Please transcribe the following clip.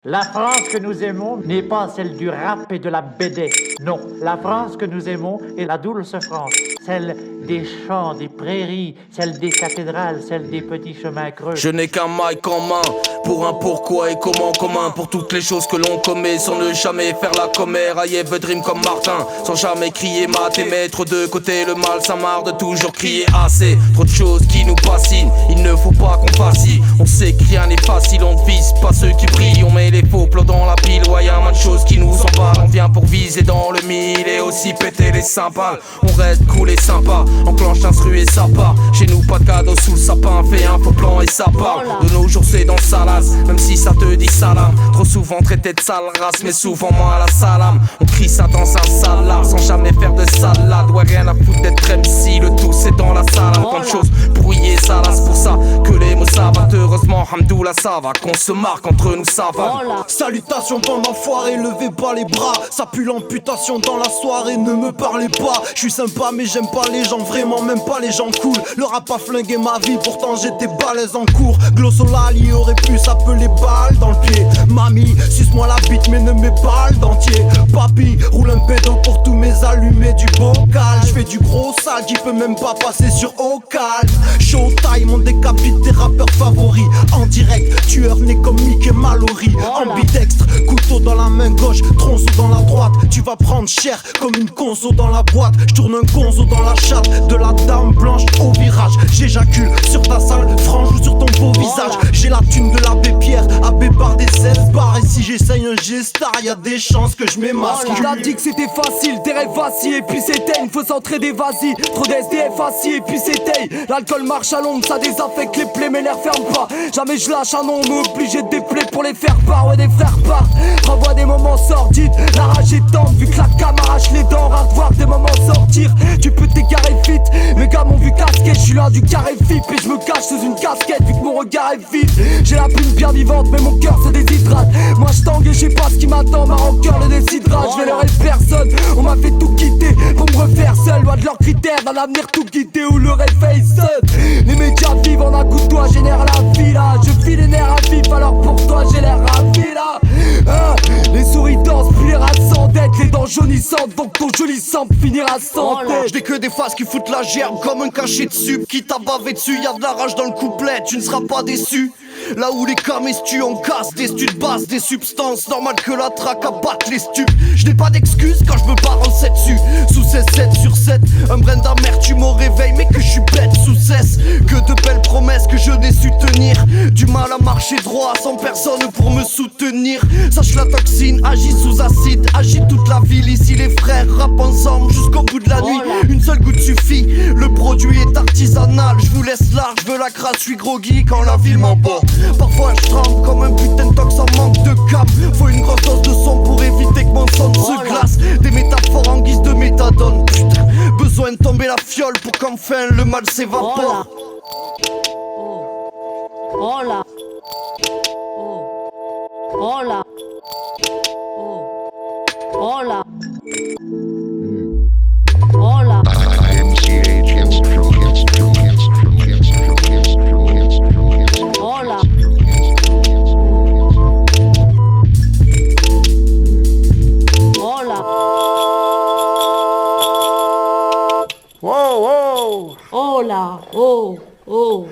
La France que nous aimons n'est pas celle du rap et de la BD. Non, la France que nous aimons est la douce France, celle des champs, des prairies, celle des cathédrales, celle des petits chemins creux. Je n'ai qu'un mic en main, pour un pourquoi et comment commun, pour toutes les choses que l'on commet, sans ne jamais faire la commère. I have a dream comme Martin, sans jamais crier mat et mettre de côté le mal, ça marre de toujours crier assez. Trop de choses qui nous fascinent, il ne faut pas qu'on vacille. On sait que rien n'est facile, on ne vise pas ceux qui brillent, on met les faux plots dans la pile. Ouais, y'a moins de choses qui nous emballent, on vient pour viser dans le mille et aussi péter les cymbales. On reste cool et sympa, enclenche l'instru et ça part. Chez nous pas de cadeau sous le sapin, fait un faux plan et ça part. De nos jours c'est dans salace, même si ça te dit salam. Trop souvent traité de sale race, mais souvent moins à la salam. On crie ça dans un salar, sans jamais faire de salade. Ouais, rien à foutre d'être MC, le tout c'est dans la salam. Tant de choses brouillées, ça lasse, pour ça que les mots savent. Heureusement, hamdoullah ça va, qu'on se marque entre nous ça va. Salutations bande d'enfoirés, levez pas les bras. Ça pue l'amputation dans la soirée, ne me parlez pas. Je suis sympa mais j'aime pas les gens, vraiment même pas les gens cool. Le rap a flingué ma vie, pourtant j'étais balèze en cours. Glossolali aurait pu s'appeler balle dans le pied. Mamie, suce-moi la bite mais ne mets pas le dentier. Papi, roule un pédo pour tous mes allumés du bocal. Je fais du gros sale qui peut même pas passer sur Ocal. Showtime, on décapite tes rappeurs favoris. En direct, tueur né comme Mickey Mallory. Ambidextre, couteau dans la main gauche, tronçon dans la droite. Tu vas prendre cher comme une conso dans la boîte. Je tourne un gonzo dans la chatte de la dame blanche au virage. J'éjacule sur ta sale frange ou sur ton beau visage. J'ai la thune de l'abbé Pierre, abbé par des 16 bars. Et si j'essaye un G-Star, y'a des chances que je m'émasque. Tu l'as dit que c'était facile, tes rêves vacillent et puis s'éteignent. Faut s'entraider, vas-y, trop d'SDF assis et puis s'éteille. L'alcool marche à l'ombre, ça désaffecte les plaies mais les referme pas. Jamais je lâche un nom, mais obligé de déplayer pour les faire part. Ouais, des frères partent, renvoie des moments sordides. La rage est tendre, vu que la cam arrache les dents. Rare de voir des moments sortir, tu peux t'égarer vite. Mes gars m'ont vu casquer, je suis là du carré FIP. Et je me cache sous une casquette, vu que mon regard est vide. J'ai la plume bien vivante, mais mon cœur se déshydrate. Moi je tangue et je sais pas ce qui m'attend, ma rancœur le décidera. Je vais leur être personne, on m'a fait tout quitter pour me refaire seul, loin de leurs critères, d'un avenir tout guidé où le réveil sonne. Les médias vivent en un coup de doigt, génère la vie là. Je file les nerfs à vif, alors pour toi j'ai l'air ravi là. Les souris dansent, puis les rats s'endettent, les dents jaunissantes, donc ton joli sang finira sans tête. Je n'ai que des faces qui foutent la gerbe comme un cachet de sub. Qui t'a bavé dessus, y'a de la rage dans le couplet, tu ne seras pas déçu. Là où les camés tuent, on casse des studs basses, des substances. Normal que la traque abatte les stupes. Je n'ai pas d'excuses quand je me barre en 7 dessus. Sous 16, 7 sur 7. Un brin d'amertume au réveil, mais que je suis bête sous cesse. Que de belles promesses que je n'ai su tenir. Du mal à marcher droit sans personne pour me soutenir. Sache la toxine, agit sous acide. Agit toute la ville ici, les frères rappent ensemble jusqu'au bout de la nuit. Une seule goutte suffit, le produit est artisanal. Je vous laisse large, je veux la crasse, je suis groggy quand la ville m'emporte. Parfois je tremble comme un putain de tox en manque de gamme. Faut une grosse dose de son pour éviter que mon son se glace. Des métaphores en guise de méthadone. Putain, besoin de tomber la fiole pour qu'enfin le mal s'évapore. Hola. Hola. Hola. Hola. Hola. Hola. Wow, wow. Hola. Oh, oh.